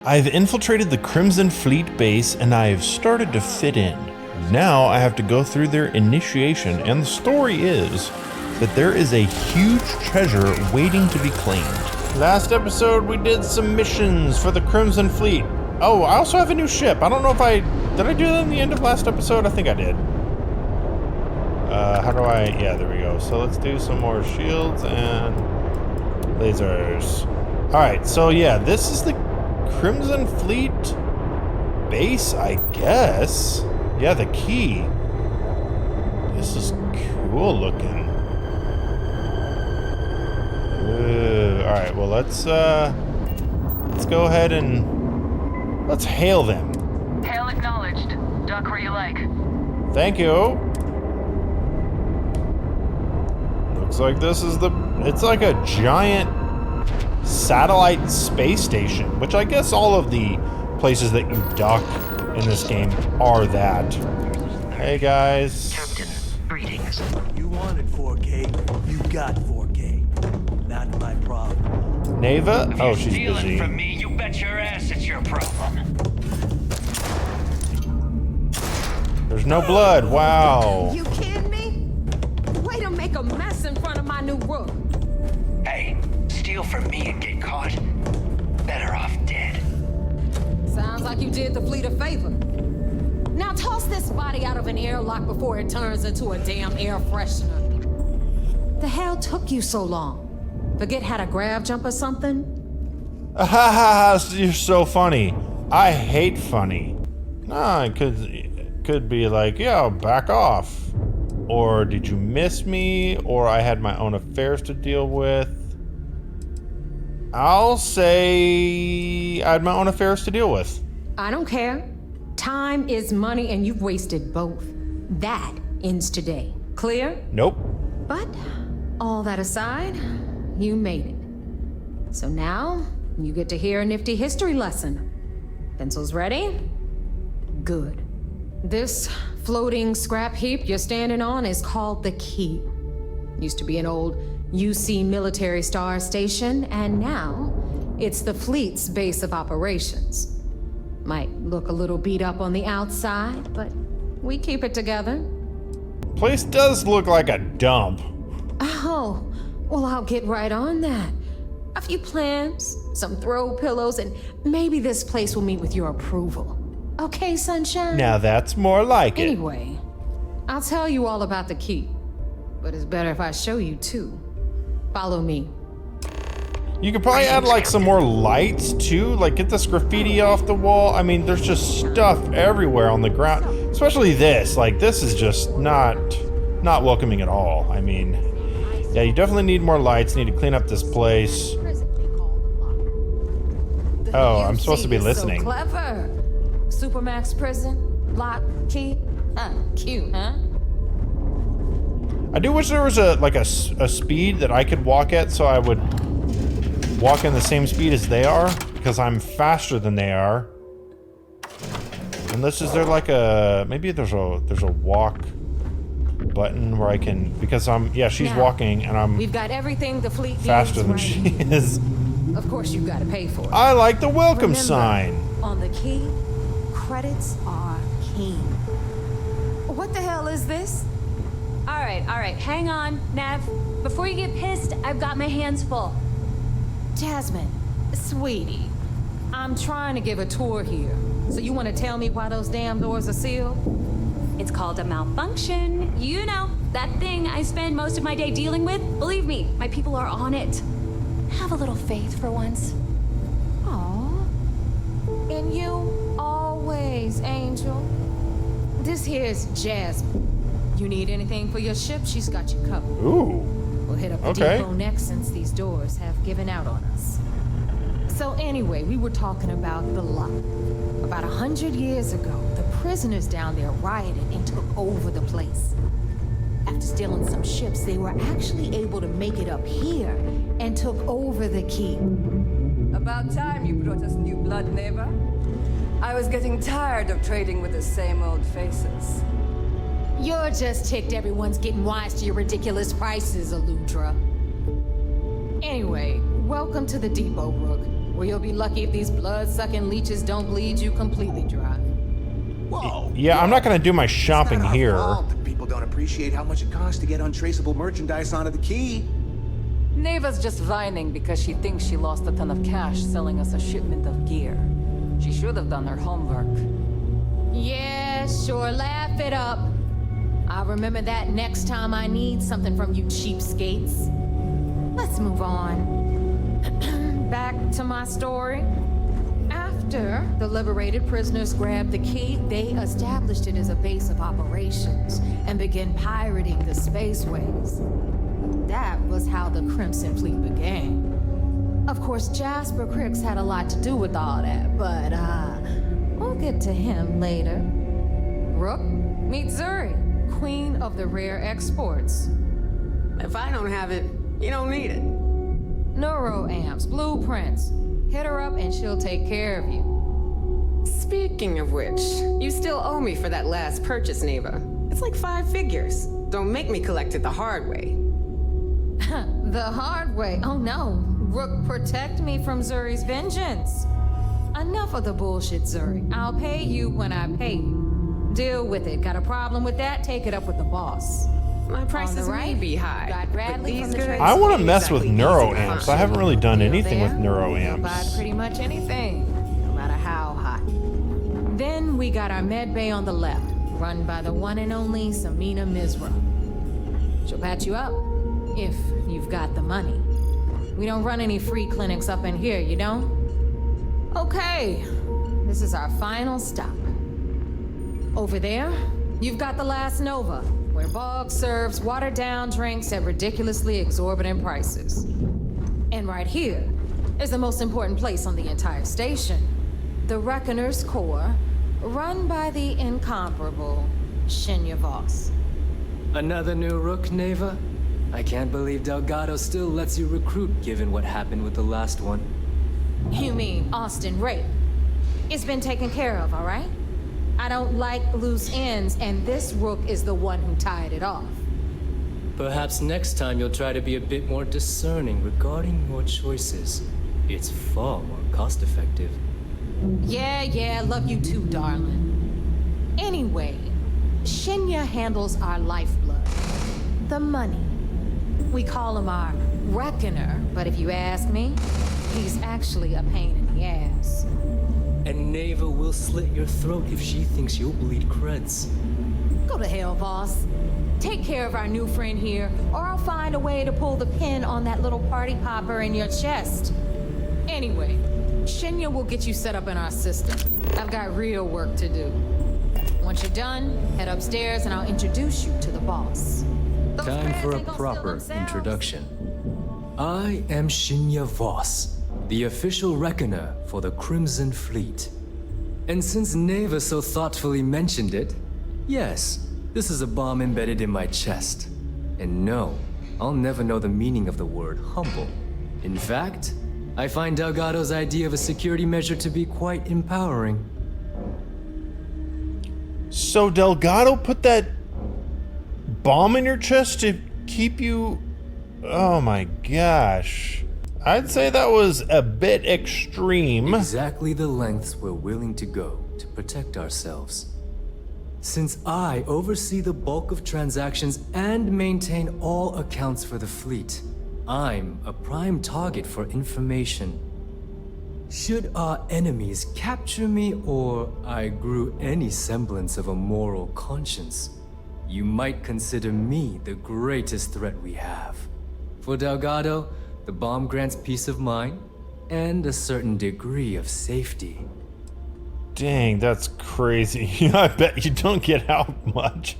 I've infiltrated the Crimson Fleet base and I've started to fit in. Now I have to go through their initiation, and the story is that there is a huge treasure waiting to be claimed. Last episode we did some missions for the Crimson Fleet. Oh, I also have a new ship. I don't know if did I do that in the end of last episode? I think I did. Yeah, there we go. So let's do some more shields and lasers. All right, so yeah, this is the Crimson Fleet base, I guess. Yeah, the key. This is cool looking. All right, well let's go ahead and let's hail them. Hail acknowledged. Dock where you like. Thank you. Looks like this is it's like a giant satellite space station, which I guess all of the places that you dock in this game are that. Hey guys. Captain, greetings. You wanted 4K, you got 4K. Not my problem. Neva? Oh, she's Stealing busy. from me, you bet your ass it's your problem. There's no blood. Wow. You kidding me? Way to make a mess in front of my new rook. Hey, steal from me and get caught. Better off dead. Sounds like you did the fleet a favor. Now toss this body out of an airlock before it turns into a damn air freshener. The hell took you so long? Forget how to grab jump or something? You're so funny. I hate funny. Nah, it could be like, yeah, back off. Or did you miss me? Or I had my own affairs to deal with. I'll say I had my own affairs to deal with. I don't care. Time is money and you've wasted both. That ends today. Clear? Nope. But all that aside, you made it. So now you get to hear a nifty history lesson. Pencils ready? Good. This floating scrap heap you're standing on is called the Key. Used to be an old UC military star station, and now it's the fleet's base of operations. Might look a little beat up on the outside, but we keep it together. Place does look like a dump. Oh, well, I'll get right on that. A few plans, some throw pillows, and maybe this place will meet with your approval. Okay, sunshine? Now that's more like it. Anyway, I'll tell you all about the key, but it's better if I show you too. Follow me. You could probably add like some more lights too, like get this graffiti off the wall. I mean, there's just stuff everywhere on the ground, especially this. Like this is just not welcoming at all. I mean, yeah, you definitely need more lights. Need to clean up this place. Oh, I'm supposed to be listening. So clever. Supermax prison, lock, key. Cute, huh? I do wish there was a speed that I could walk at, so I would walk in the same speed as they are, because I'm faster than they are. Unless is there like maybe there's a walk button where I can, because she's Now, walking and we've got everything the fleet faster than needs she right. is. Of course you've got to pay for it. I like the welcome Remember, sign. On the Key, credits are king. What the hell is this? All right, hang on, Nav. Before you get pissed, I've got my hands full. Jasmine, sweetie, I'm trying to give a tour here. So you want to tell me why those damn doors are sealed? It's called a malfunction. You know, that thing I spend most of my day dealing with. Believe me, my people are on it. Have a little faith for once. Aw. And you always, Angel. This here's Jasmine. You need anything for your ship, she's got you covered. Ooh. We'll hit up the Okay. depot next since these doors have given out on us. So anyway, we were talking about the lock. About 100 years ago, the prisoners down there rioted and took over the place. After stealing some ships, they were actually able to make it up here and took over the Key. About time you brought us new blood, neighbor. I was getting tired of trading with the same old faces. You're just ticked everyone's getting wise to your ridiculous prices, Aludra. Anyway, welcome to the depot, Rook. Well, you'll be lucky if these blood-sucking leeches don't bleed you completely dry. Whoa! Yeah, I'm not gonna do my shopping It's not our here. fault that people don't appreciate how much it costs to get untraceable merchandise onto the key. Neva's just whining because she thinks she lost a ton of cash selling us a shipment of gear. She should have done her homework. Yeah, sure, laugh it up. I'll remember that next time I need something from you cheapskates. Let's move on. Back to my story. After the liberated prisoners grabbed the key, they established it as a base of operations and began pirating the spaceways. That was how the Crimson Fleet began. Of course, Jasper Cricks had a lot to do with all that, but we'll get to him later. Rook, meet Zuri, queen of the rare exports. If I don't have it, you don't need it. Neuroamps, blueprints. Hit her up and she'll take care of you. Speaking of which, you still owe me for that last purchase, Neva. It's like 5 figures. Don't make me collect it the hard way. The hard way? Oh no. Rook, protect me from Zuri's vengeance. Enough of the bullshit, Zuri. I'll pay you when I pay you. Deal with it. Got a problem with that? Take it up with the boss. My prices On the right, may be high, got but Bradley these from the goods trade I want to ain't mess with exactly easy to neuroamps. I find. haven't really done Deal anything with there? You'll buy neuroamps. pretty much anything, no matter how hot. Then we got our med bay on the left, run by the one and only Samina Mizra. She'll patch you up, if you've got the money. We don't run any free clinics up in here, you don't? Okay, this is our final stop. Over there, you've got the Last Nova, where Bog serves watered-down drinks at ridiculously exorbitant prices. And right here is the most important place on the entire station, the Reckoner's Core, run by the incomparable Shinya Voss. Another new rook, Neva? I can't believe Delgado still lets you recruit given what happened with the last one. You mean Austin Rape? It's been taken care of, all right? I don't like loose ends, and this rook is the one who tied it off. Perhaps next time you'll try to be a bit more discerning regarding your choices. It's far more cost-effective. Yeah, love you too, darling. Anyway, Shinya handles our lifeblood, the money. We call him our Reckoner, but if you ask me, he's actually a pain in the ass. And Neva will slit your throat if she thinks you'll bleed creds. Go to hell, boss. Take care of our new friend here, or I'll find a way to pull the pin on that little party popper in your chest. Anyway, Shinya will get you set up in our system. I've got real work to do. Once you're done, head upstairs and I'll introduce you to the boss. Those Time crabs for a ain't gonna steal proper themselves. introduction. I am Shinya Voss, the official reckoner for the Crimson Fleet. And since Neva so thoughtfully mentioned it, yes, this is a bomb embedded in my chest. And no, I'll never know the meaning of the word humble. In fact, I find Delgado's idea of a security measure to be quite empowering. So Delgado put that bomb in your chest to keep you... Oh my gosh. I'd say that was a bit extreme. Exactly the lengths we're willing to go to protect ourselves. Since I oversee the bulk of transactions and maintain all accounts for the fleet, I'm a prime target for information. Should our enemies capture me or I grew any semblance of a moral conscience, you might consider me the greatest threat we have. For Delgado, the bomb grants peace of mind and a certain degree of safety. Dang, that's crazy. I bet you don't get out much.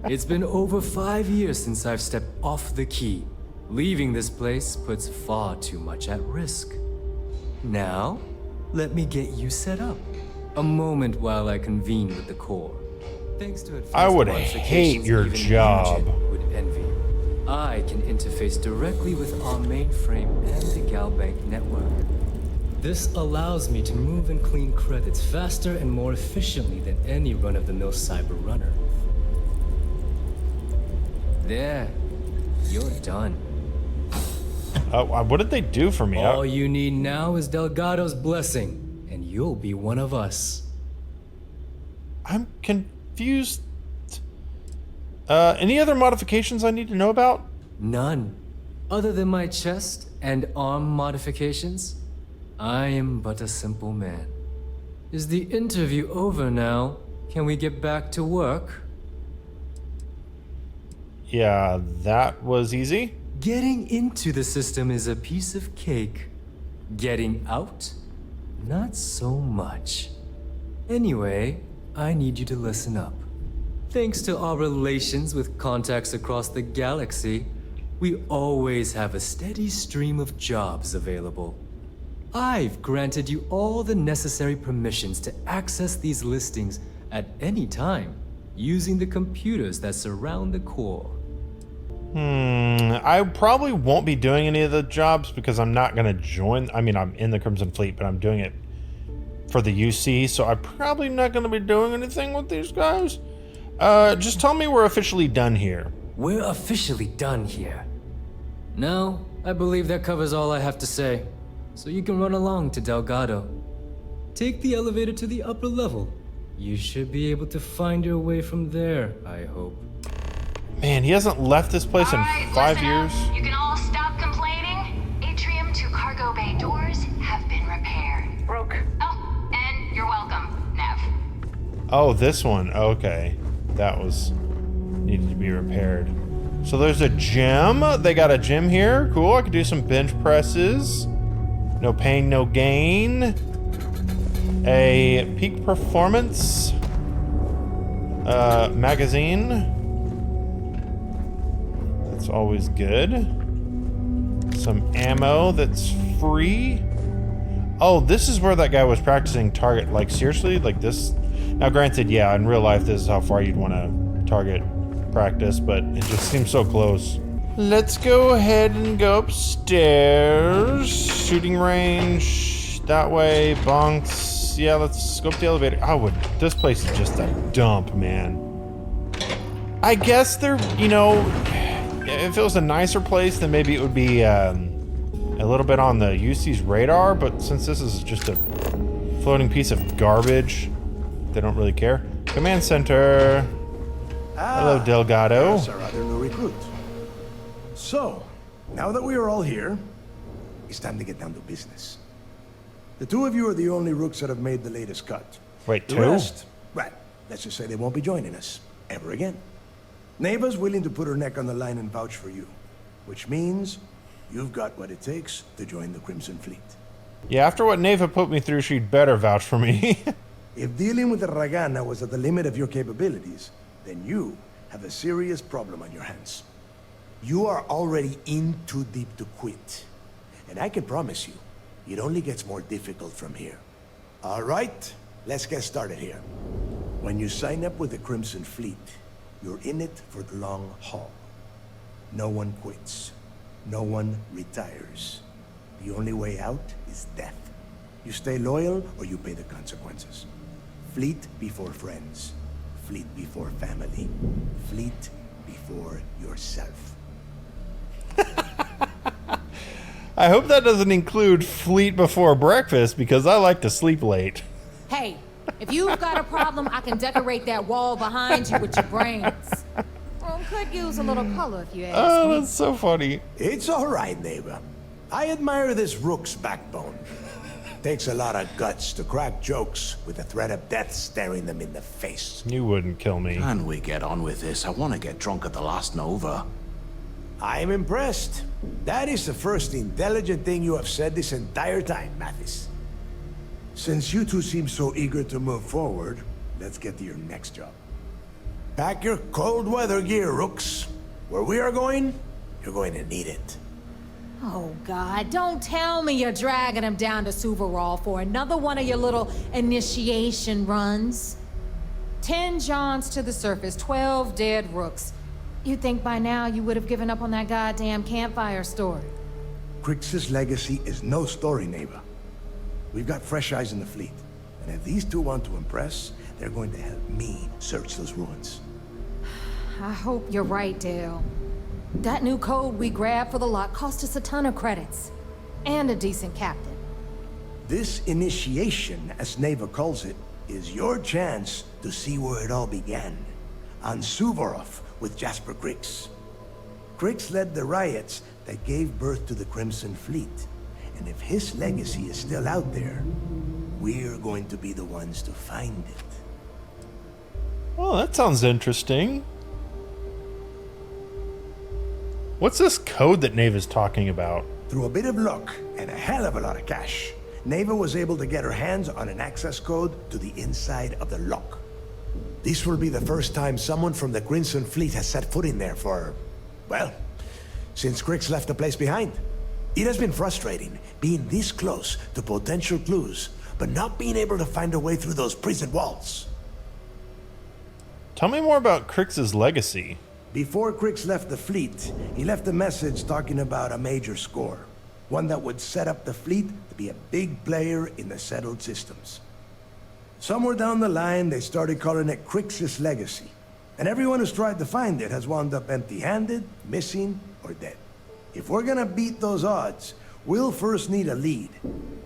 It's been over 5 years since I've stepped off the key. Leaving this place puts far too much at risk. Now, let me get you set up. A moment while I convene with the core. Thanks to advanced I would modifications hate your even job. Eugen would envy. I can interface directly with our mainframe and the Galbank network. This allows me to move and clean credits faster and more efficiently than any run-of-the-mill cyber runner. There, you're done. What did they do for me? All you need now is Delgado's blessing, and you'll be one of us. I'm confused. Any other modifications I need to know about? None. Other than my chest and arm modifications, I am but a simple man. Is the interview over now? Can we get back to work? Yeah, that was easy. Getting into the system is a piece of cake. Getting out? Not so much. Anyway, I need you to listen up. Thanks to our relations with contacts across the galaxy, we always have a steady stream of jobs available. I've granted you all the necessary permissions to access these listings at any time, using the computers that surround the core. I probably won't be doing any of the jobs because I'm not going to join. I mean, I'm in the Crimson Fleet, but I'm doing it for the UC, so I'm probably not going to be doing anything with these guys. Just tell me we're officially done here. We're officially done here. Now, I believe that covers all I have to say. So you can run along to Delgado. Take the elevator to the upper level. You should be able to find your way from there, I hope. Man, he hasn't left this place in 5 years. You can all stop complaining. Atrium to cargo bay doors have been repaired. Broke. Oh, and you're welcome, Nev. Oh, this one. Okay. That was needed to be repaired. So there's a gym. They got a gym here. Cool. I could do some bench presses. No pain, no gain. A peak performance magazine. That's always good. Some ammo that's free. Oh, this is where that guy was practicing target. Like, seriously? Like this? Now, granted, yeah, in real life, this is how far you'd want to target practice, but it just seems so close. Let's go ahead and go upstairs. Shooting range. That way. Bunks. Yeah, let's go up the elevator. This place is just a dump, man. I guess they're, you know, if it was a nicer place, then maybe it would be a little bit on the UC's radar, but since this is just a floating piece of garbage, they don't really care. Command center. Hello, Delgado. There's our other new recruit. So, now that we are all here, it's time to get down to business. The two of you are the only rooks that have made the latest cut. Wait, the two? rest, right, let's just say they won't be joining us ever again. Neva's willing to put her neck on the line and vouch for you, which means you've got what it takes to join the Crimson Fleet. Yeah, after what Neva put me through, she'd better vouch for me. If dealing with the Ragana was at the limit of your capabilities, then you have a serious problem on your hands. You are already in too deep to quit. And I can promise you, it only gets more difficult from here. All right, let's get started here. When you sign up with the Crimson Fleet, you're in it for the long haul. No one quits. No one retires. The only way out is death. You stay loyal or you pay the consequences. Fleet before friends. Fleet before family. Fleet before yourself. I hope that doesn't include fleet before breakfast, because I like to sleep late. Hey, if you've got a problem, I can decorate that wall behind you with your brains. Well, could use a little color if you ask me. Oh, that's so funny. It's all right, neighbor. I admire this rook's backbone. Takes a lot of guts to crack jokes with the threat of death staring them in the face. You wouldn't kill me. Can we get on with this? I want to get drunk at the last Nova. I'm impressed. That is the first intelligent thing you have said this entire time, Mathis. Since you two seem so eager to move forward, let's get to your next job. Pack your cold weather gear, rooks. Where we are going, you're going to need it. Oh, God, don't tell me you're dragging him down to Suvarall for another one of your little initiation runs. 10 Johns to the surface, 12 dead rooks. You'd think by now you would have given up on that goddamn campfire story. Crix's legacy is no story, neighbor. We've got fresh eyes in the fleet. And if these two want to impress, they're going to help me search those ruins. I hope you're right, Dale. That new code we grabbed for the lock cost us a ton of credits. And a decent captain. This initiation, as Neva calls it, is your chance to see where it all began. On Suvorov with Jasper Kryx. Kryx led the riots that gave birth to the Crimson Fleet. And if his legacy is still out there, we're going to be the ones to find it. Oh, that sounds interesting. What's this code that Neva's talking about? Through a bit of luck and a hell of a lot of cash, Neva was able to get her hands on an access code to the inside of the lock. This will be the first time someone from the Crimson Fleet has set foot in there for, well, since Kryx left the place behind. It has been frustrating being this close to potential clues, but not being able to find a way through those prison walls. Tell me more about Kryx's legacy. Before Kryx left the fleet, he left a message talking about a major score. One that would set up the fleet to be a big player in the settled systems. Somewhere down the line, they started calling it Kryx's legacy. And everyone who's tried to find it has wound up empty-handed, missing, or dead. If we're gonna beat those odds, we'll first need a lead.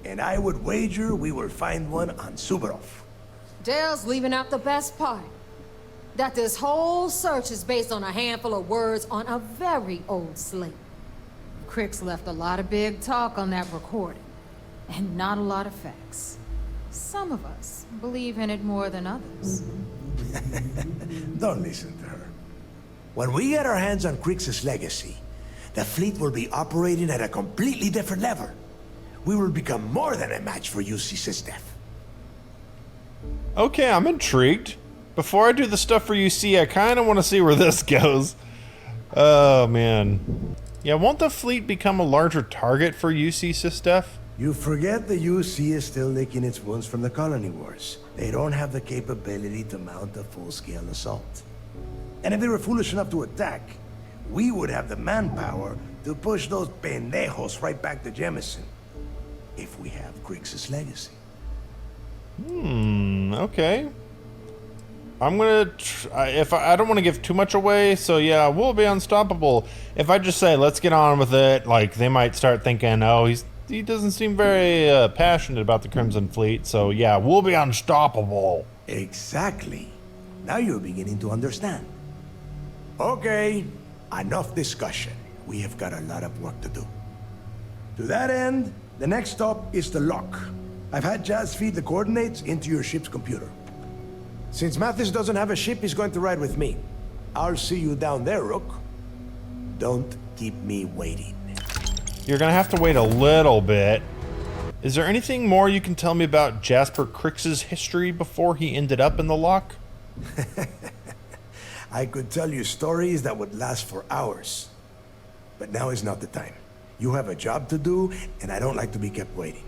And I would wager we will find one on Suvorov. Dale's leaving out the best part. That this whole search is based on a handful of words on a very old slate. Kryx left a lot of big talk on that recording, and not a lot of facts. Some of us believe in it more than others. Don't listen to her. When we get our hands on Kryx's legacy, the fleet will be operating at a completely different level. We will become more than a match for UC Systef. Okay, I'm intrigued. Before I do the stuff for UC, I kind of want to see where this goes. Oh, man. Yeah, won't the fleet become a larger target for UC Systef? You forget the UC is still licking its wounds from the colony wars. They don't have the capability to mount a full-scale assault. And if they were foolish enough to attack, we would have the manpower to push those pendejos right back to Jemison. If we have Kryx's legacy. Okay. I'm gonna, if I don't want to give too much away, so yeah, we'll be unstoppable. If I just say, let's get on with it, like, they might start thinking, oh, he doesn't seem very passionate about the Crimson Fleet, so yeah, we'll be unstoppable. Exactly. Now you're beginning to understand. Okay, enough discussion. We have got a lot of work to do. To that end, the next stop is the lock. I've had Jazz feed the coordinates into your ship's computer. Since Mathis doesn't have a ship, he's going to ride with me. I'll see you down there, Rook. Don't keep me waiting. You're gonna have to wait a little bit. Is there anything more you can tell me about Jasper Kryx's history before he ended up in the lock? I could tell you stories that would last for hours. But now is not the time. You have a job to do, and I don't like to be kept waiting.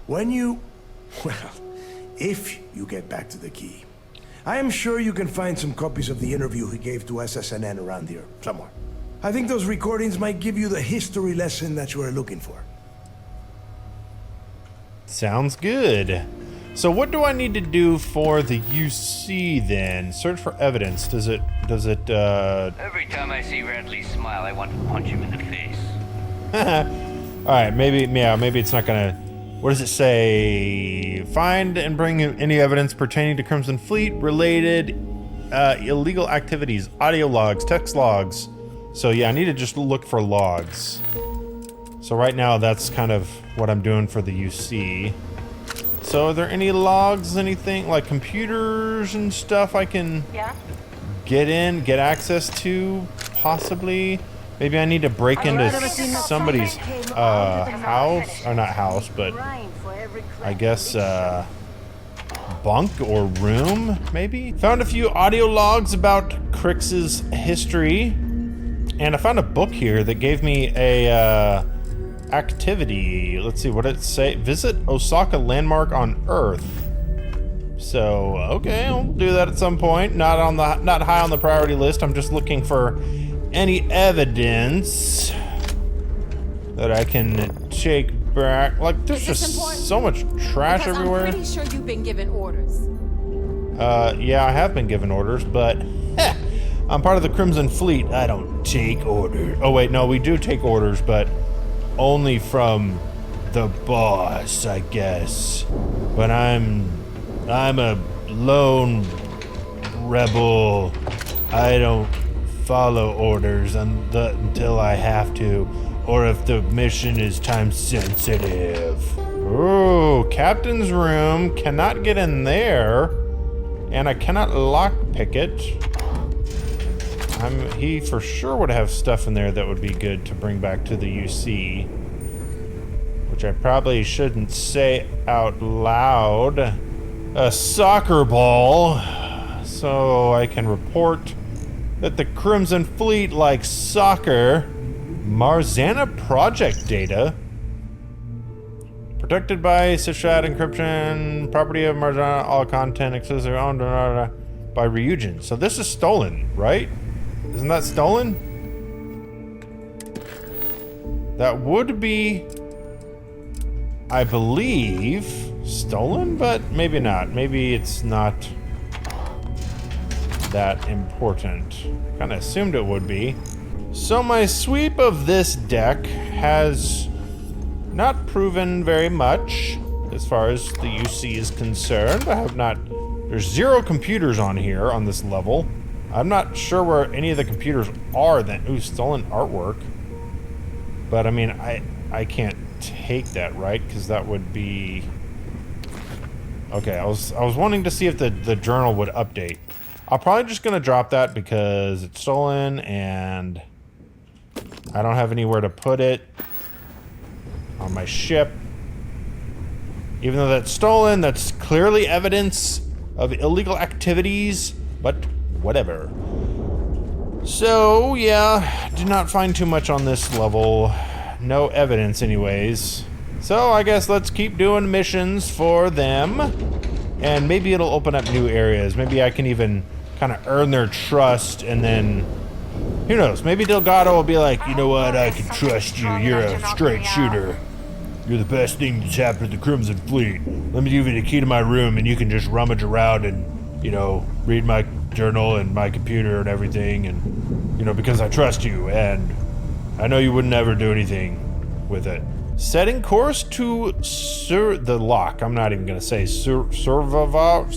When you... well, if you get back to the key, I am sure you can find some copies of the interview he gave to SSNN around here, somewhere. I think those recordings might give you the history lesson that you are looking for. Sounds good. So what do I need to do for the UC then? Search for evidence. Does it Every time I see Radley smile, I want to punch him in the face. Alright, maybe it's not gonna... What does it say? Find and bring any evidence pertaining to Crimson Fleet related illegal activities, audio logs, text logs. So yeah, I need to just look for logs. So right now that's kind of what I'm doing for the UC. So are there any logs, anything like computers and stuff I can get access to possibly? Maybe I need to break into somebody's house, or not house, but I guess bunk or room, maybe? Found a few audio logs about Kryx's history, and I found a book here that gave me a activity. Let's see, what did it say? Visit Osaka landmark on Earth. So, okay, I'll do that at some point. Not high on the priority list. I'm just looking for any evidence that I can take back. Like, there's just so much trash everywhere. I'm pretty sure you've been given orders. Yeah, I have been given orders, but I'm part of the Crimson Fleet. I don't take orders. Oh wait, no, we do take orders, but only from the boss, I guess. But I'm a lone rebel. I don't follow orders until I have to, or if the mission is time sensitive. Ooh, captain's room. Cannot get in there, and I cannot lockpick it. He for sure would have stuff in there that would be good to bring back to the UC, which I probably shouldn't say out loud. A soccer ball, so I can report that the Crimson Fleet likes soccer. Marzana project data. Protected by Sishat encryption, property of Marzana, all content exclusive owned by Ryujin. So this is stolen, right? Isn't that stolen? That would be, I believe, stolen, but maybe not. Maybe it's not that important. Kind of assumed it would be. So my sweep of this deck has not proven very much as far as the UC is concerned. I have not, there's 0 computers on here on this level. I'm not sure where any of the computers are then. Ooh, stolen artwork. But I mean, I can't take that, right? Because that would be... Okay, I was wanting to see if the journal would update. I'm probably just gonna drop that because it's stolen and I don't have anywhere to put it on my ship. Even though that's stolen, that's clearly evidence of illegal activities, but whatever. So, yeah, did not find too much on this level. No evidence anyways. So I guess let's keep doing missions for them. And maybe it'll open up new areas. Maybe I can even kind of earn their trust and then, who knows, maybe Delgado will be like, you know what, I can trust you. You're a straight shooter. You're the best thing that's happened to the Crimson Fleet. Let me give you the key to my room and you can just rummage around and, you know, read my journal and my computer and everything, and, you know, because I trust you and I know you would never do anything with it. Setting course to the lock. I'm not even gonna say Suvorov,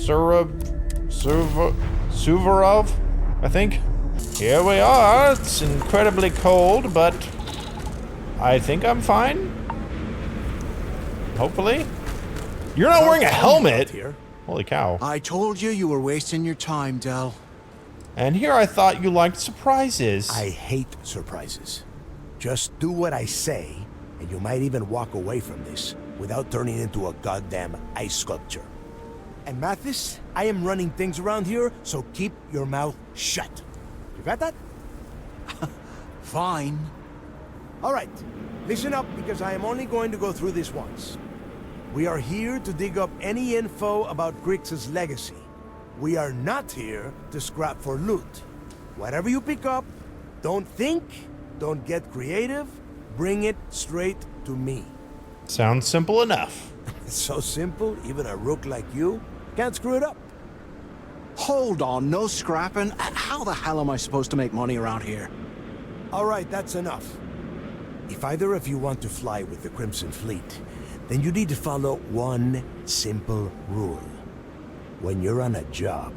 I think. Here we are. It's incredibly cold, but I think I'm fine. Hopefully. You're not wearing a helmet. Holy cow. I told you you were wasting your time, Del. And here I thought you liked surprises. I hate surprises. Just do what I say, and you might even walk away from this without turning into a goddamn ice sculpture. And Mathis, I am running things around here, so keep your mouth shut. You got that? Fine. All right, listen up, because I am only going to go through this once. We are here to dig up any info about Grix's legacy. We are not here to scrap for loot. Whatever you pick up, don't think, don't get creative, bring it straight to me. Sounds simple enough. It's so simple, even a rook like you can't screw it up. Hold on, no scrapping. How the hell am I supposed to make money around here? All right, that's enough. If either of you want to fly with the Crimson Fleet, then you need to follow one simple rule. When you're on a job,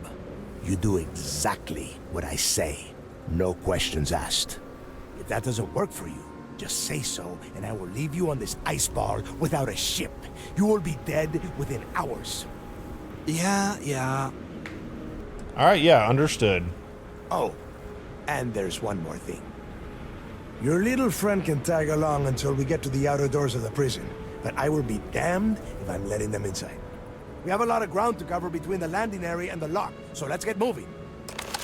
you do exactly what I say. No questions asked. If that doesn't work for you, just say so, and I will leave you on this ice ball without a ship. You will be dead within hours. Yeah. All right, yeah, understood. Oh, and there's one more thing. Your little friend can tag along until we get to the outer doors of the prison, but I will be damned if I'm letting them inside. We have a lot of ground to cover between the landing area and the lock, so let's get moving.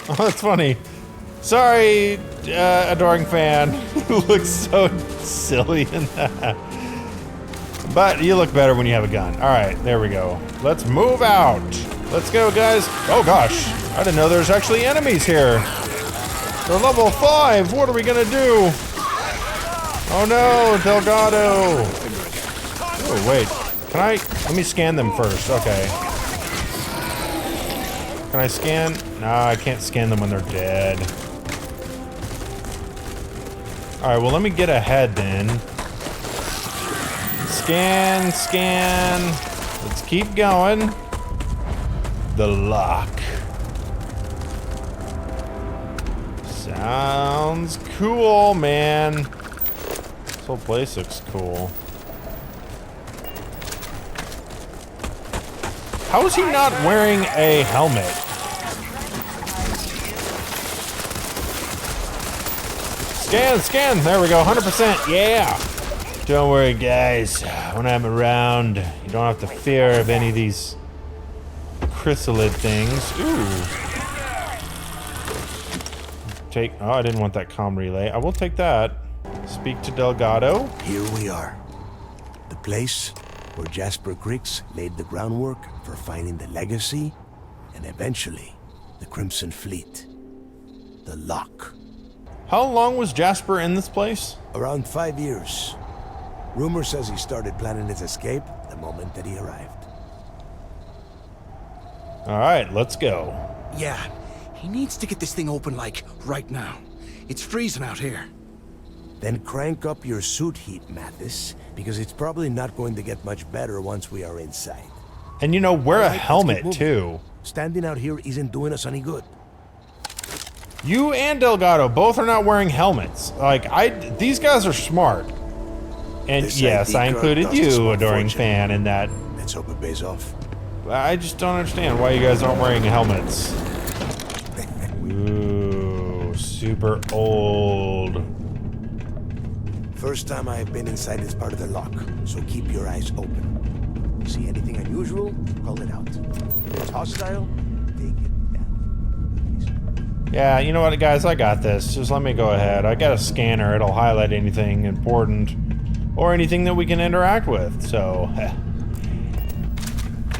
Oh, that's funny. Sorry, adoring fan. Who looks so silly in that. But you look better when you have a gun. All right, there we go. Let's move out. Let's go, guys. Oh, gosh. I didn't know there's actually enemies here. They're level 5. What are we going to do? Oh, no, Delgado. Oh, wait. Can I? Let me scan them first. Okay. Can I scan? No, I can't scan them when they're dead. Alright, well, let me get ahead then. Scan, scan. Let's keep going. The lock. Sounds cool, man. This whole place looks cool. How is he not wearing a helmet? Scan, scan. There we go. 100%. Yeah. Don't worry, guys. When I'm around, you don't have to fear of any of these chrysalid things. Ooh. Oh, I didn't want that comm relay. I will take that. Speak to Delgado. Here we are. The place where Jasper Griggs laid the groundwork for finding the legacy and eventually the Crimson Fleet. The lock. How long was Jasper in this place? Around 5 years. Rumor says he started planning his escape the moment that he arrived. All right, let's go. Yeah, he needs to get this thing open, like, right now. It's freezing out here. Then crank up your suit heat, Mathis, because it's probably not going to get much better once we are inside. And you know, wear a All right, helmet let's keep moving. too. Standing out here isn't doing us any good. You and Delgado both are not wearing helmets. Like, these guys are smart. And This yes, I ID card included costs a you, small Adoring fortune. Fan, in that. Let's hope it pays off. I just don't understand why you guys aren't wearing helmets. Ooh, super old. First time I have been inside this part of the lock, so keep your eyes open. See anything unusual, call it out. If it's hostile, take it down. Yeah, you know what, guys? I got this. Just let me go ahead. I got a scanner. It'll highlight anything important or anything that we can interact with. So,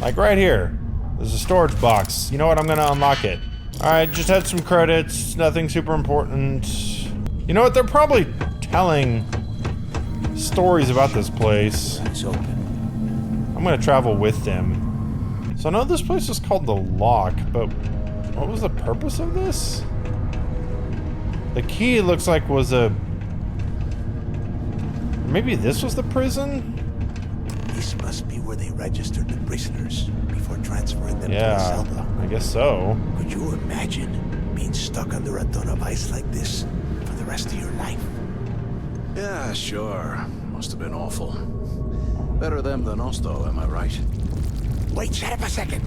like right here, there's a storage box. You know what? I'm going to unlock it. All right, just had some credits. Nothing super important. You know what? They're probably telling stories about this place. Eyes open. I'm going to travel with them. So I know this place is called The Lock, but what was the purpose of this? The key, it looks like, was a... Maybe this was the prison? This must be where they registered the prisoners before transferring them to the cell Yeah, block. I guess so. Could you imagine being stuck under a ton of ice like this for the rest of your life? Yeah, sure. Must have been awful. Better them than us, though, am I right? Wait, shut up a second.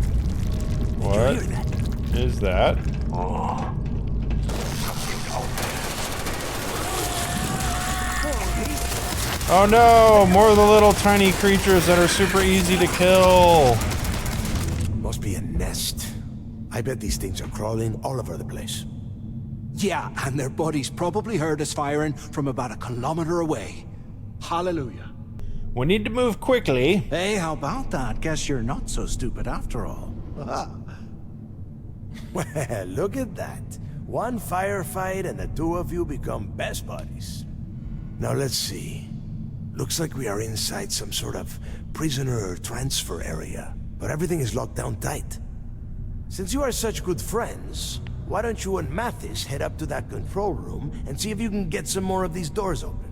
What Did you hear that? is that? Oh no! More of the little tiny creatures that are super easy to kill. Must be a nest. I bet these things are crawling all over the place. Yeah, and their buddies probably heard us firing from about a kilometer away. Hallelujah. We need to move quickly. Hey, how about that? Guess you're not so stupid after all. Well, look at that. One firefight and the two of you become best buddies. Now let's see. Looks like we are inside some sort of prisoner transfer area, but everything is locked down tight. Since you are such good friends, why don't you and Mathis head up to that control room and see if you can get some more of these doors open?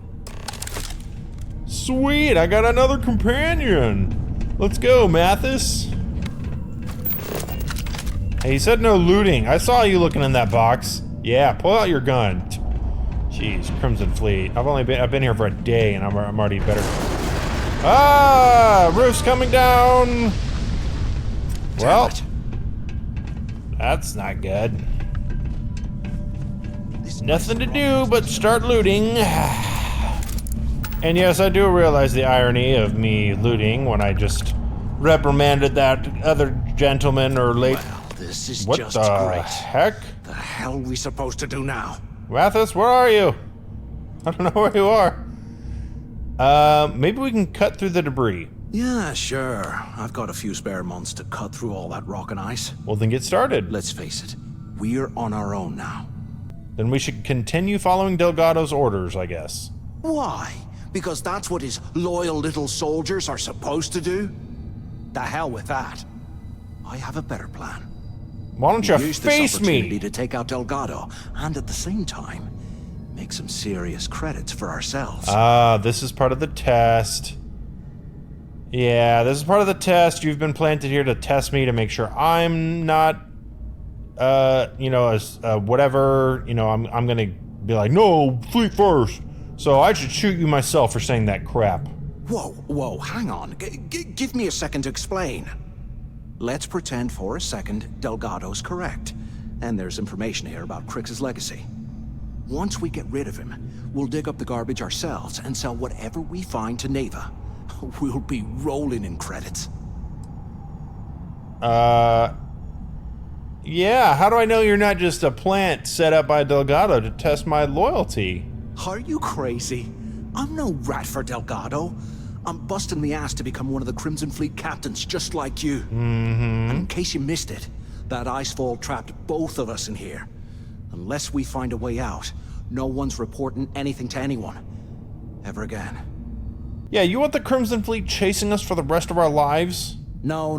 Sweet, I got another companion. Let's go, Mathis. Hey, you said no looting. I saw you looking in that box. Yeah, pull out your gun. Jeez, Crimson Fleet. I've been here for a day and I'm already better. Ah, roof's coming down. Well, that's not good. Nothing to do but start looting. And yes, I do realize the irony of me looting when I just reprimanded that other gentleman or late. Well, this is What just the great. heck? The hell we supposed to do now? Mathis, where are you? I don't know where you are. Maybe we can cut through the debris. Yeah, sure. I've got a few spare months to cut through all that rock and ice. Well, then get started. Let's face it, we're on our own now. Then we should continue following Delgado's orders, I guess. Why? Because that's what his loyal little soldiers are supposed to do? The hell with that. I have a better plan. Why don't you Use this face opportunity me? to take out Delgado, and at the same time, make some serious credits for ourselves. Ah, this is part of the test. Yeah, this is part of the test. You've been planted here to test me to make sure I'm not, you know, whatever. You know, I'm gonna be like, no, fleet first. So I should shoot you myself for saying that crap. Whoa, hang on. Give me a second to explain. Let's pretend for a second Delgado's correct, and there's information here about Crix's legacy. Once we get rid of him, we'll dig up the garbage ourselves and sell whatever we find to Neva. We'll be rolling in credits. Yeah, how do I know you're not just a plant set up by Delgado to test my loyalty? Are you crazy? I'm no rat for Delgado. I'm busting the ass to become one of the Crimson Fleet captains, just like you. Mm-hmm. And in case you missed it, that icefall trapped both of us in here. Unless we find a way out, no one's reporting anything to anyone. Ever again. Yeah, you want the Crimson Fleet chasing us for the rest of our lives? No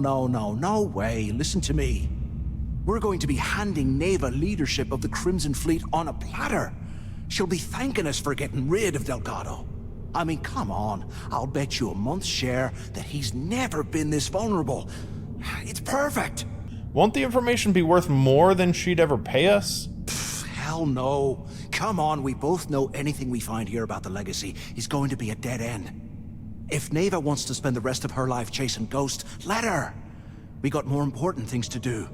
way. Listen to me. We're going to be handing Neva leadership of the Crimson Fleet on a platter. She'll be thanking us for getting rid of Delgado. I mean, come on. I'll bet you a month's share that he's never been this vulnerable. It's perfect. Won't the information be worth more than she'd ever pay us? Hell no. Come on, we both know anything we find here about the legacy is going to be a dead end. If Neva wants to spend the rest of her life chasing ghosts, let her. We got more important things to do,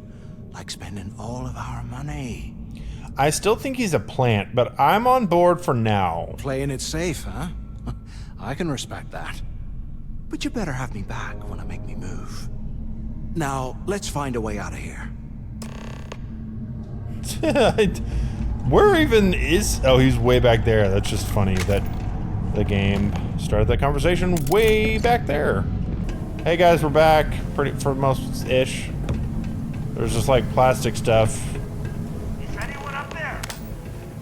like spending all of our money. I still think he's a plant, but I'm on board for now. Playing it safe, huh? I can respect that. But you better have me back when I make me move. Now, let's find a way out of here. Where even is... Oh, he's way back there. That's just funny that the game started that conversation way back there. Hey guys, we're back. For most-ish. There's just like plastic stuff. Is anyone up there?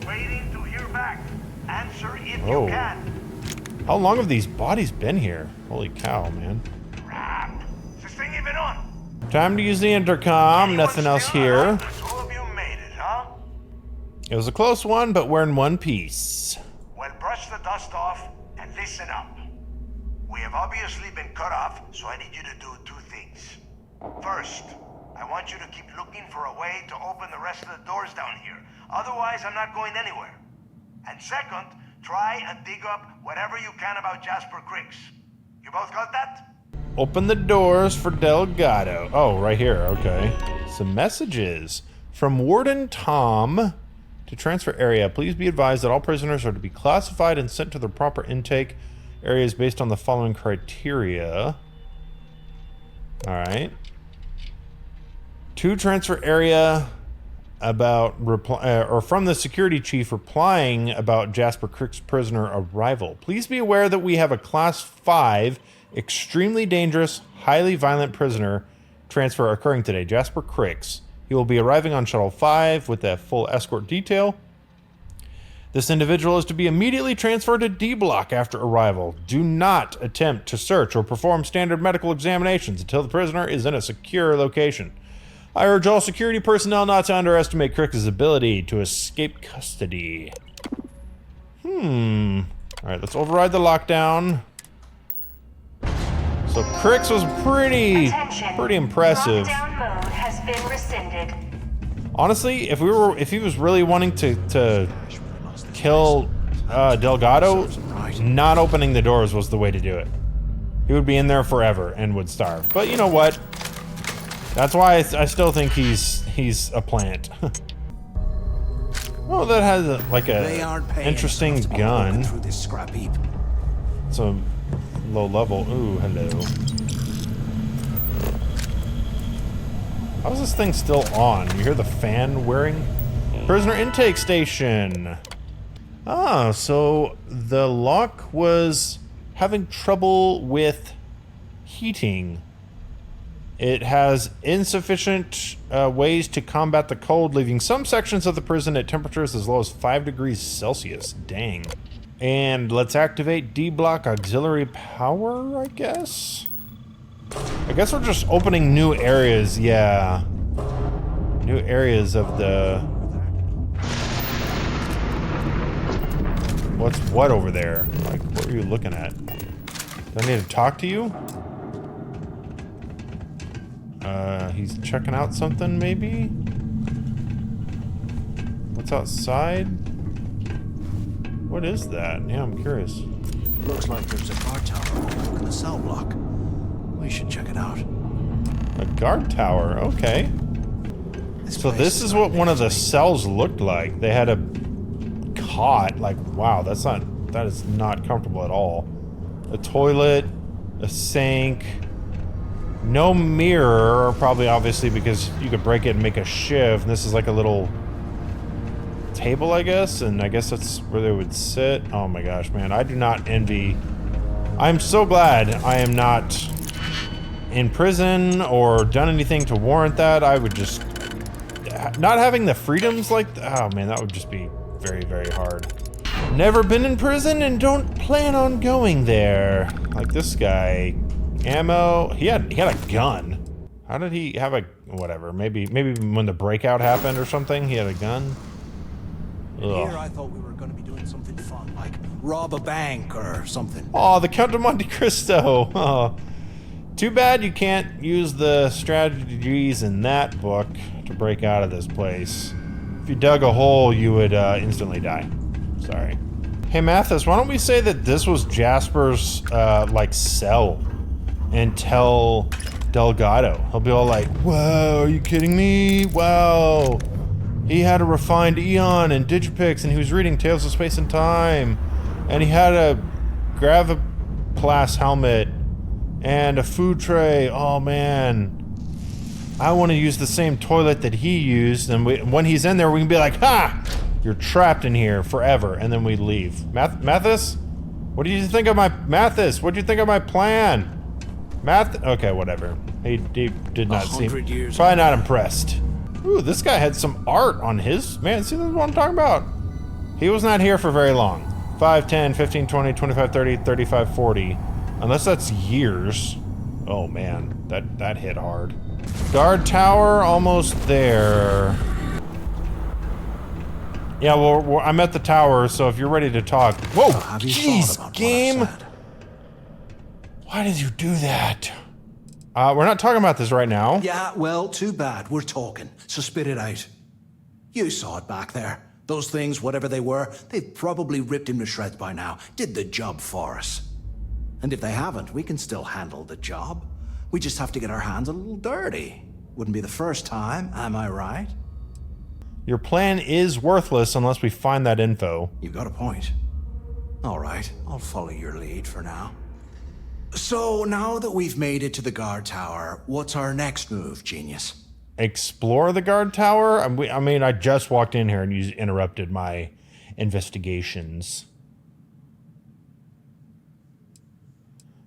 Waiting to hear back. Answer if Oh. you can. How long have these bodies been here? Holy cow, man. Crap. Is this thing even on? Time to use the intercom. Nothing else here. All of you made it, huh? It was a close one, but we're in one piece. Well, brush the dust off and listen up. We have obviously been cut off, so I need you to do two things. First, I want you to keep looking for a way to open the rest of the doors down here. Otherwise, I'm not going anywhere. And second, try and dig up whatever you can about Jasper Crix. You both got that? Open the doors for Delgado. Oh, right here. Okay. Some messages. From Warden Tom to transfer area. Please be advised that all prisoners are to be classified and sent to their proper intake areas based on the following criteria. Alright. To transfer area about or from the security chief replying about Jasper Crix prisoner arrival. Please be aware that we have a class 5 extremely dangerous, highly violent prisoner transfer occurring today. Jasper Crix. He will be arriving on Shuttle 5 with a full escort detail. This individual is to be immediately transferred to D Block after arrival. Do not attempt to search or perform standard medical examinations until the prisoner is in a secure location. I urge all security personnel not to underestimate Crix's ability to escape custody. Alright, let's override the lockdown. So Crix was pretty impressive. Lockdown mode has been rescinded. Honestly, if he was really wanting to kill Delgado, not opening the doors was the way to do it. He would be in there forever and would starve. But you know what? That's why I still think he's a plant. Oh, that has a interesting gun. It's a low level. Ooh, hello. How's this thing still on? You hear the fan whirring? Prisoner intake station. Ah, so the lock was having trouble with heating. It has insufficient ways to combat the cold, leaving some sections of the prison at temperatures as low as 5 degrees Celsius. Dang. And let's activate D-Block auxiliary power, I guess? I guess we're just opening new areas, yeah. New areas of the... What's what over there? Like, what are you looking at? Do I need to talk to you? He's checking out something, maybe? What's outside? What is that? Yeah, I'm curious. Looks like there's a guard tower overlooking the cell block. We should check it out. A guard tower, okay. So this is what one of the cells looked like. They had a cot. Like, wow, that is not comfortable at all. A toilet, a sink, no mirror, probably obviously because you could break it and make a shiv. And this is like a little table, I guess, and I guess that's where they would sit. Oh my gosh, man, I do not envy. I'm so glad I am not in prison or done anything to warrant that. I would just not having the freedoms like oh man, that would just be very, very hard. Never been in prison and don't plan on going there. Like this guy, ammo. He had a gun. How did he have a whatever? Maybe when the breakout happened or something, he had a gun. Here I thought we were going to be doing something fun, like rob a bank or something. Oh, the Count of Monte Cristo. Oh. Too bad you can't use the strategies in that book to break out of this place. If you dug a hole, you would instantly die. Sorry. Hey, Mathis, why don't we say that this was Jasper's, like, cell and tell Delgado. He'll be all like, whoa, are you kidding me? Wow. He had a refined Eon and Digipix, and he was reading Tales of Space and Time. And he had a Graviplast helmet and a food tray. Oh, man. I want to use the same toilet that he used, and when he's in there, we can be like, ha! You're trapped in here forever, and then we leave. Mathis? What do you think of my... Mathis, what do you think of my plan? Okay, whatever. He did not seem... Probably not impressed. Ooh, this guy had some art on his... Man, see, this is what I'm talking about. He was not here for very long. 5, 10, 15, 20, 25, 30, 35, 40. Unless that's years. Oh, man. That hit hard. Guard tower, almost there. Yeah, well, I'm at the tower, so if you're ready to talk... Whoa! Jeez, game! Why did you do that? We're not talking about this right now. Yeah, well, too bad. We're talking, so spit it out. You saw it back there. Those things, whatever they were, they've probably ripped him to shreds by now. Did the job for us. And if they haven't, we can still handle the job. We just have to get our hands a little dirty. Wouldn't be the first time, am I right? Your plan is worthless unless we find that info. You've got a point. All right, I'll follow your lead for now. So, now that we've made it to the guard tower, what's our next move, genius? Explore the guard tower? I mean, I just walked in here and you interrupted my investigations.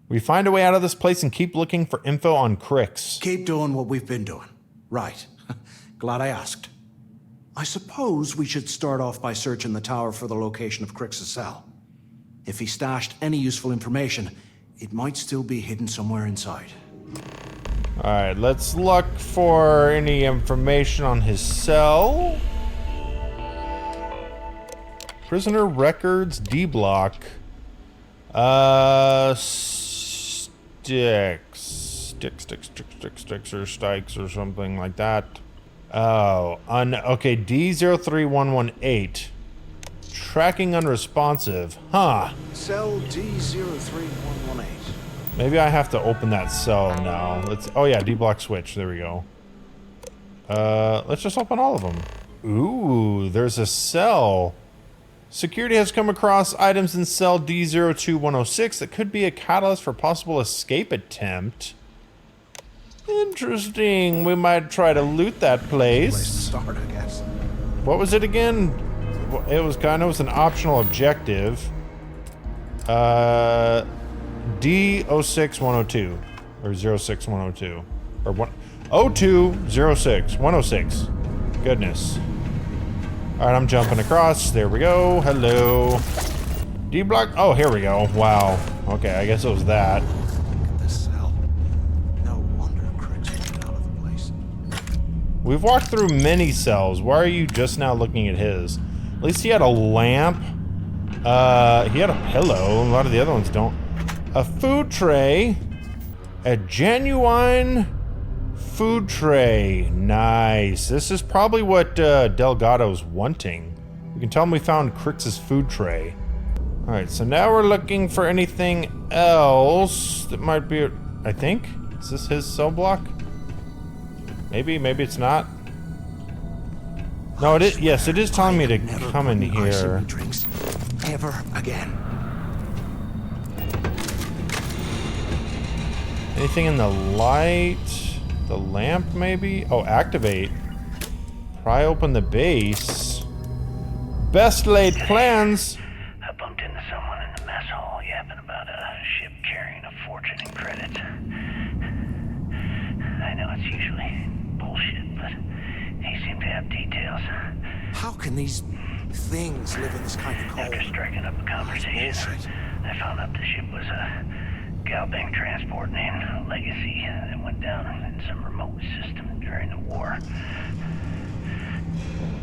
We find a way out of this place and keep looking for info on Crix. Keep doing what we've been doing. Right. Glad I asked. I suppose we should start off by searching the tower for the location of Crix's cell. If he stashed any useful information, it might still be hidden somewhere inside. Alright, let's look for any information on his cell. Prisoner records, D block. Sticks or stikes or something like that. Oh, okay, D03118. Tracking unresponsive. Huh. Cell D03118. Maybe I have to open that cell now. Oh yeah, D-block switch. There we go. Let's just open all of them. Ooh, there's a cell. Security has come across items in cell D02106 that could be a catalyst for possible escape attempt. Interesting. We might try to loot that place. Place to start, I guess. What was it again? It was kind of an optional objective. D06102 or 06102 or 0206 106. Goodness. All right, I'm jumping across. There we go. Hello. D block. Oh, here we go. Wow. Okay, I guess it was that. We've walked through many cells. Why are you just now looking at his? At least he had a lamp. He had a pillow. A lot of the other ones don't. A food tray. A genuine food tray. Nice. This is probably what Delgado's wanting. You can tell him we found Crix's food tray. Alright, so now we're looking for anything else that might be... I think? Is this his cell block? Maybe it's not. No, it is. Yes, it is telling me to come in here. Drinks ever again. Anything in the light? The lamp, maybe? Oh, activate. Pry open the base. Best laid plans. I bumped into someone in the mess hall yapping about a ship carrying a fortune in credits. I know it's usually bullshit, but he seemed to have details. How can these things live in this kind of cold? After striking up a conversation, I found out the ship was a Galbank transport named Legacy that went down in some remote system during the war.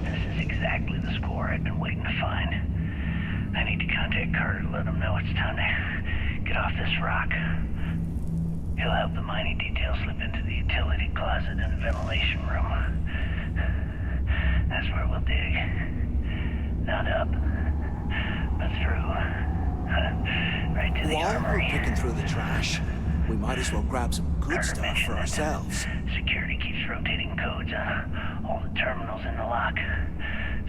This is exactly the score I've been waiting to find. I need to contact Carter to let him know it's time to get off this rock. He'll help the mining details slip into the utility closet in the ventilation room. That's where we'll dig. Not up, but through. Right to the armory. While we're picking through the trash, we might as well grab some good stuff for ourselves. Security keeps rotating codes on all the terminals in the lock,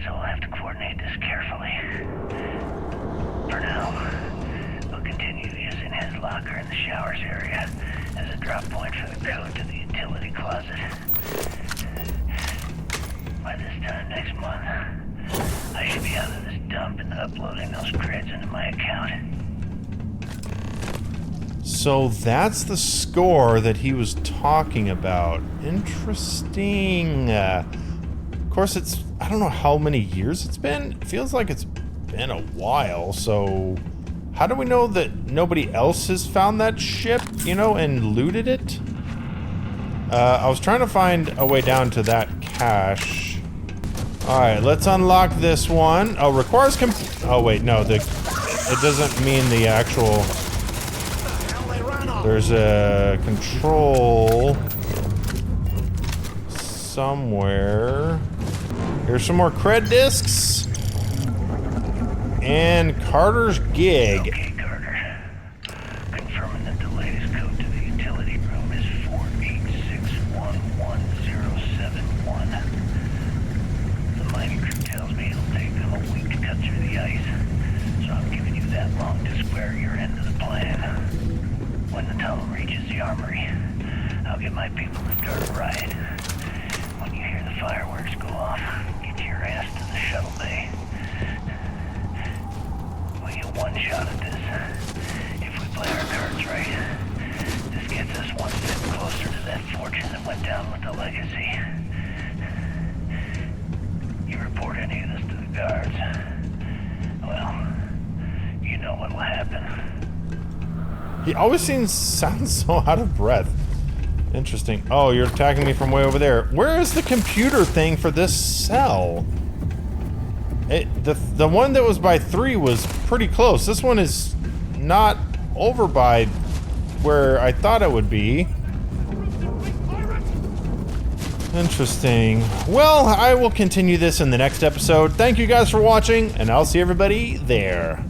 so we'll have to coordinate this carefully. For now, we'll continue using his locker in the showers area as a drop point for the code to the utility closet. By this time next month, I should be out of this dump and uploading those creds into my account. So that's the score that he was talking about. Interesting. Of course, I don't know how many years it's been. It feels like it's been a while, so how do we know that nobody else has found that ship, you know, and looted it? I was trying to find a way down to that cache. Alright, let's unlock this one. Oh, requires oh wait, no, it doesn't mean the actual... There's a control somewhere. Here's some more cred discs. And Carter's gig. Okay, Carter. Confirming that the latest code to the utility room is 486111071. The mining crew tells me it'll take them a week to cut through the ice, so I'm giving you that long to square your end of the plan. When the tunnel reaches the armory, I'll get my people to start a riot. When you hear the fireworks go off, get your ass to the shuttle bay. We get one shot at this. If we play our cards right, this gets us one step closer to that fortune that went down with the Legacy. You report any of this to the guards, well, you know what will happen. He always sounds so out of breath. Interesting. Oh, you're attacking me from way over there. Where is the computer thing for this cell? The one that was by 3 was pretty close. This one is not over by where I thought it would be. Interesting. Well, I will continue this in the next episode. Thank you guys for watching, and I'll see everybody there.